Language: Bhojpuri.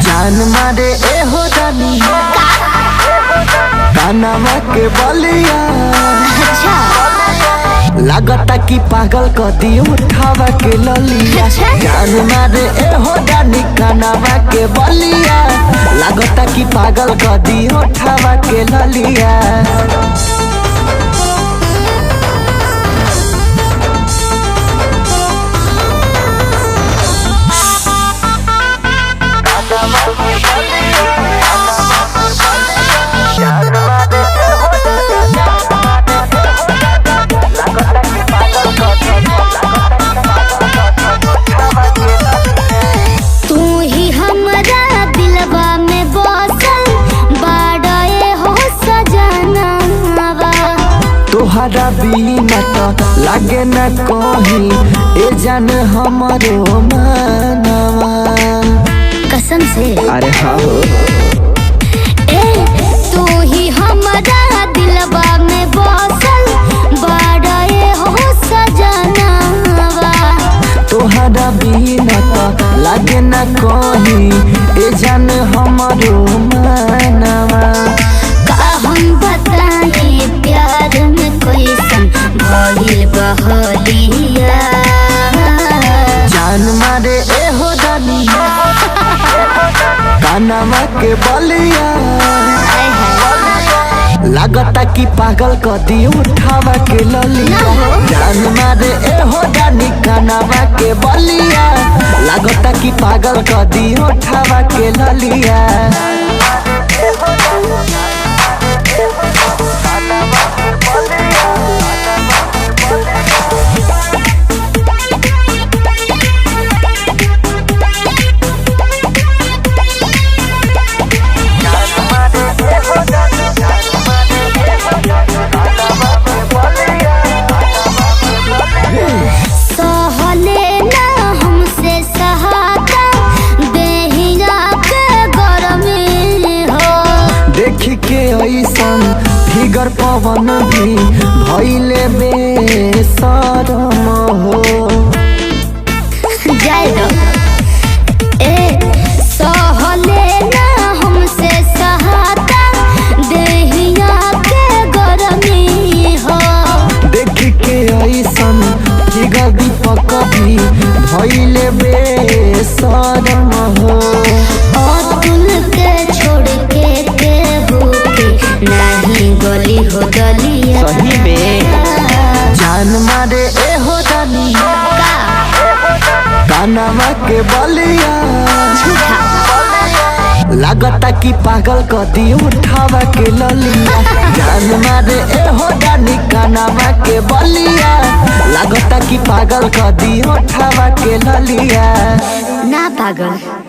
जान मारे ए हो जानी कानवा के बलिया। लगता कि पागल क दी उठावा के ललिया। जान मारे ए हो जानी कानवा के बलिया। लगता कि पागल क दी उठावा के ललिया। तोहरा बिना तो लागे न कहीं ए जान हमारो मनवा। कसम से अरे हाँ हो ए तू ही हमारा दिलवा में बसल बड़ा ए हो सजनवा। तोहरा बिना तो लागे न कहीं ए जान हमारो मनवा। हम बताए प्यार में कोई सन भइल बहलिया। जान मारे ए हो जानी कानवा के बलिया। लगता कि पागल क दी उठावा के ललिया। जान मारे ए हो जानी कानवा के बलिया। लगता कि पागल क दी उठावा के ललिया। के ऐसन फिगर पवन भी भइले बेशरम हो। जाए दो ए सहले ना हमसे सहाता देहिया के गरमी हो। देख के ऐसन फिगर दीपक भी भइले बेशरम हो। अतुल के छोड़ के नहीं गली हो गलिया। सही में जान मारे ए हो जानी कानवा के बलिया। लगता कि पागल क दी उठावा के ललिया। जान मारे ए हो जानी कानवा के बलिया। लगता कि पागल क दी उठावा के ललिया। ना पागल